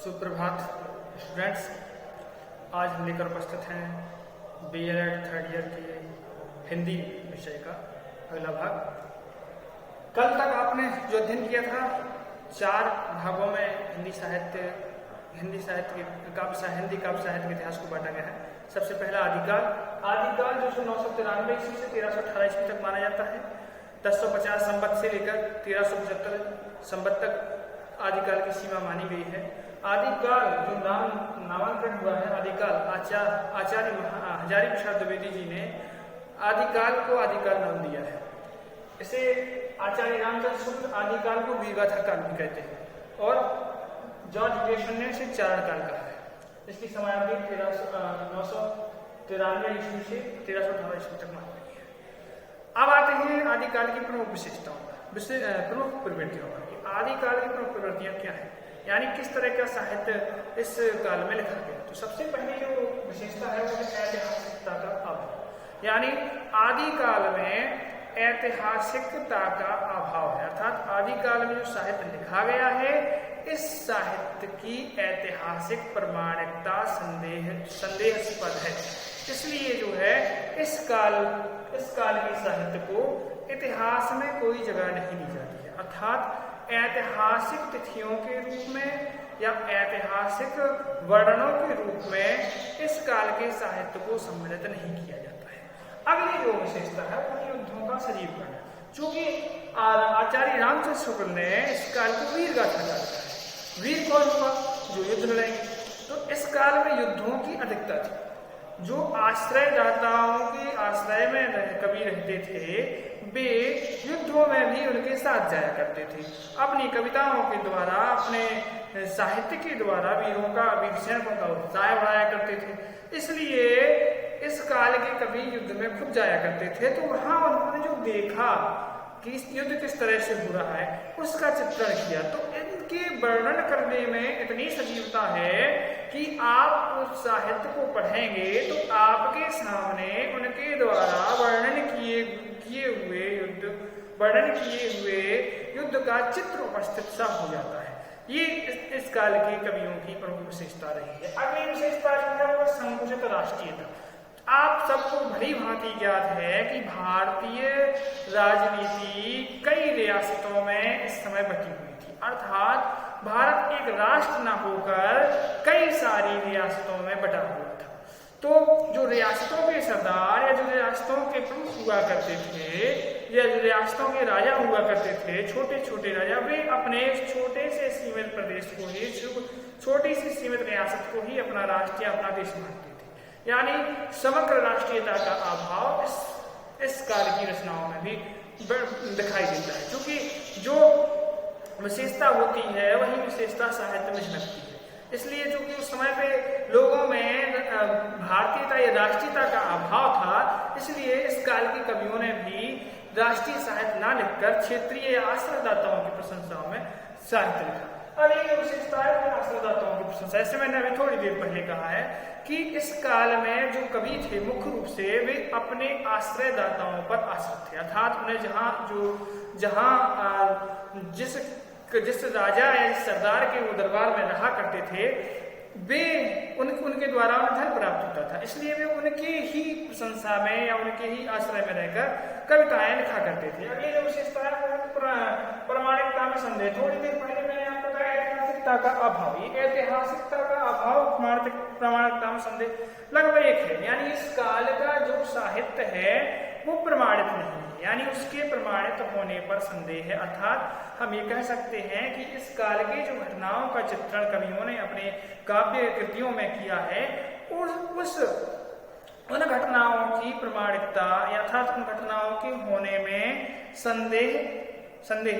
सुप्रभात स्टूडेंट्स। आज हम लेकर उपस्थित हैं BLED थर्ड ईयर के हिंदी विषय का अगला भाग। कल तक आपने जो अध्ययन किया था 4 भागों में हिंदी काव्य साहित्य के इतिहास को बांटा गया है। सबसे पहला आदिकाल जो 993 ईस्वी से 1318 ईस्वी तक माना जाता है। 1050 संवत से लेकर 1375 संवत तक आदिकाल की सीमा मानी गई है। आदिकाल जो नामांकन हुआ है आदिकाल, आचार्य हजारी प्रसाद द्विवेदी जी ने आदिकाल को आदिकाल नाम दिया है। इसे आचार्य रामचंद्र शुक्ल आदिकाल को वीरगाथा काल भी कहते हैं और जॉर्ज ग्रेसन ने इसे चारण काल कहा है। इसकी समयावधि 993 ईस्वी से 1318 ईस्वी तक मानी गई है। अब आते हैं आदिकाल की प्रमुख विशेषताओं प्रमुख प्रवृत्तियों पर। आदिकाल की प्रमुख प्रवृत्तियां क्या है, यानी किस तरह का साहित्य इस काल में लिखा गया। तो सबसे पहली जो विशेषता है वो है ऐतिहासिकता का अभाव, यानी आदिकाल में ऐतिहासिकता का अभाव है। अर्थात आदिकाल में जो साहित्य लिखा गया है इस साहित्य की ऐतिहासिक प्रमाणिकता संदेहास्पद है। इसलिए जो है इस काल के साहित्य को इतिहास में कोई जगह नहीं दी जाती है। अर्थात ऐतिहासिक तिथियों के रूप में या ऐतिहासिक वर्णनों के रूप में इस काल के साहित्य को सम्मिलित नहीं किया जाता है। अगली जो विशेषता है वो युद्धों का सजीवकरण, चूंकि आचार्य रामचंद्र शुक्ल ने इस काल को वीरगाथा कहा है। वीर कौन हुआ? जो युद्ध लड़ेंगे। तो इस काल में युद्धों की अधिकता थी। जो आश्रयदाताओं के आश्रय में कवि रहते थे वे युद्धों में भी उनके साथ जाया करते थे। अपनी कविताओं के द्वारा, अपने साहित्य के द्वारा वीरों का वीरसैनिकों का उत्साह बढ़ाया करते थे। इसलिए इस काल के कवि युद्ध में खुद जाया करते थे। तो वहां उन्होंने जो देखा कि युद्ध किस तरह से हो रहा है उसका चित्रण किया। तो इनके वर्णन करने में इतनी सजीवता है कि आप उस साहित्य को पढ़ेंगे तो आपके सामने उनके द्वारा वर्णन किए हुए युद्ध का चित्र उपस्थित सा हो जाता है। ये इस काल के कवियों की प्रमुख विशेषता रही है। अगली विशेषता जो है वो संकुचित राष्ट्रीयता। आप सबको भली भांति ज्ञात है कि भारतीय राजनीति कई रियासतों में इस समय बटी हुई थी। अर्थात भारत एक राष्ट्र न होकर कई सारी रियासतों में बटा हुआ था। तो जो रियासतों के सरदार या जो रियासतों के प्रमुख हुआ करते थे या जो रियासतों के राजा हुआ करते थे, छोटे छोटे राजा, वे अपने छोटे से सीमित प्रदेश को ही, छोटी सी सीमित रियासत को ही अपना राष्ट्र या अपना देश मानते थे। यानी समग्र राष्ट्रीयता का अभाव इस काल की रचनाओं में भी दिखाई देता है। क्योंकि जो विशेषता होती है वही विशेषता साहित्य में झलकती है। इसलिए जो कि उस समय पे लोगों में भारतीयता या राष्ट्रीयता का अभाव था, इसलिए इस काल के कवियों ने भी राष्ट्रीय साहित्य ना लिखकर क्षेत्रीय या आश्रयदाताओं की प्रशंसा में साहित्य लिखा। अगली जो विशेषता है वो आश्रयदाताओं की प्रशंसा। ऐसे मैंने अभी थोड़ी देर पहले कहा है कि इस काल में जो कवि थे मुख्य रूप से वे अपने आश्रयदाताओं पर आश्रित थे। अर्थात उन्हें जिस राजा या जिस सरदार के वो दरबार में रहा करते थे वे उनके द्वारा उन्हें धन प्राप्त होता था। इसलिए वे उनके ही प्रशंसा में या उनके ही आश्रय में रहकर कविताएं लिखा करते थे। अगली जो विशेषता है वो प्रामाणिकता में संदेह। थोड़ी देर पहले मैंने आपको बताया ऐतिहासिकता का अभाव। ये ऐतिहासिकता का अभाव प्रामाणिकता में संदेह लगभग एक है। यानी इस काल का जो साहित्य है वो प्रमाणित नहीं है, यानी उसके प्रमाणित होने पर संदेह है। अर्थात हम ये कह सकते हैं कि इस काल के जो घटनाओं का चित्रण कवियों ने अपने काव्य कृतियों में किया है उन घटनाओं की प्रमाणिकता अर्थात उन घटनाओं के होने में संदेह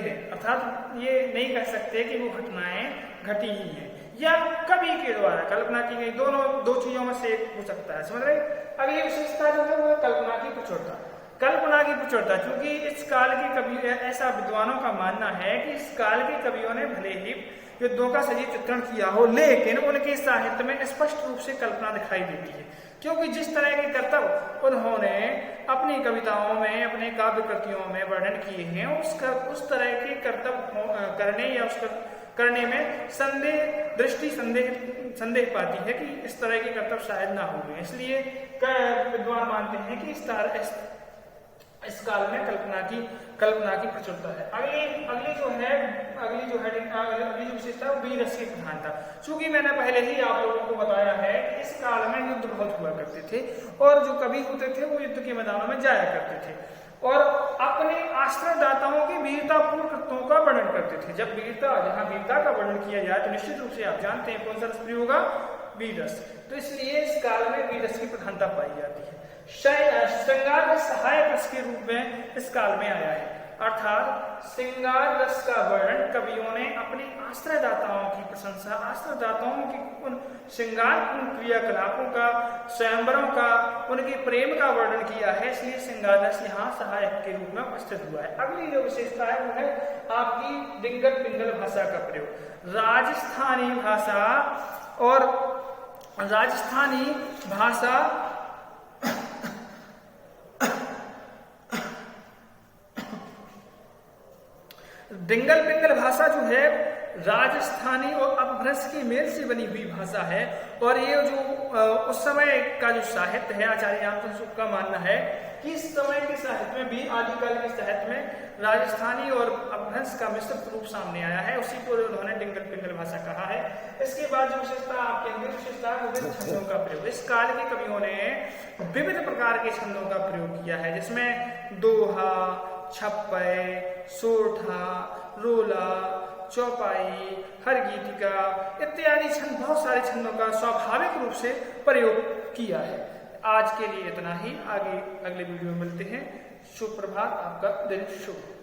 है। अर्थात ये नहीं कह सकते कि वो घटनाएं घटी ही हैं या कवि के द्वारा कल्पना की गई। दो चीजों में से एक हो सकता है, समझ रहे। अगली विशेषता जो है वो है कल्पना की प्रचुरता। क्योंकि इस काल के कवि, ऐसा विद्वानों का मानना है कि इस काल के कवियों ने भले ही युद्धों का सजीव चित्रण किया हो लेकिन उनके साहित्य में स्पष्ट रूप से कल्पना दिखाई देती है। क्योंकि जिस तरह के कर्तव्य उन्होंने अपनी कविताओं में, अपने काव्य कृतियों में वर्णन किए हैं उस तरह के कर्तव्य करने या करने में संदेह पाती है कि इस तरह के कर्तव्य शायद ना हो गए। इसलिए विद्वान मानते हैं कि इस काल में कल्पना की प्रचुरता है। अगली जो विशेषता है वीर रस की प्रधानता। चूंकि मैंने पहले ही आप लोगों को बताया है कि इस काल में युद्ध बहुत हुआ करते थे और जो कवि होते थे वो युद्ध के मैदानों में जाया करते थे और अपने आश्रयदाताओं की वीरतापूर्ण कृत्यों का वर्णन करते थे। जब जहाँ वीरता का वर्णन किया जाए तो निश्चित रूप से आप जानते हैं कौन सा रस प्रयोग होगा, वीर रस। तो इसलिए इस काल में वीर रस की प्रधानता पाई जाती है। श्रृंगार रस सहायक रस के रूप में इस काल में आया है, अर्थात श्रृंगार रस का वर्णन कवियों ने अपने आश्रयदाताओं की प्रशंसा, आश्रयदाताओं की उन श्रृंगारपूर्ण क्रियाकलापों का, स्वयंवरों का, उनके प्रेम का वर्णन किया है। इसलिए श्रृंगार रस यहाँ सहायक के रूप में उपस्थित हुआ है। अगली जो विशेषता है वो है आपकी डिंगल पिंगल भाषा का प्रयोग। राजस्थानी भाषा डिंगल पिंगल भाषा जो है राजस्थानी और अपभ्रंश के मेल से बनी हुई भाषा है और ये जो उस समय का जो साहित्य है, आचार्य रामचंद्र शुक्ल का मानना है कि इस समय के साहित्य में भी, आदिकाल के साहित्य में राजस्थानी और अपभ्रंश का मिश्रित रूप सामने आया है। उसी को उन्होंने डिंगल पिंगल भाषा कहा है। इसके बाद जो विशेषता आपके अंदर विशेषता है विभिन्न छंदों का प्रयोग। इस काल के कवियों ने विविध प्रकार के छंदों का प्रयोग किया है, जिसमें दोहा, छप्पय, सोरठा, रोला, चौपाई, हरगीतिका इत्यादि छंद, बहुत सारे छंदों का स्वाभाविक रूप से प्रयोग किया है। आज के लिए इतना ही, आगे अगले वीडियो में मिलते हैं। शुभ प्रभात, आपका दिन शुभ।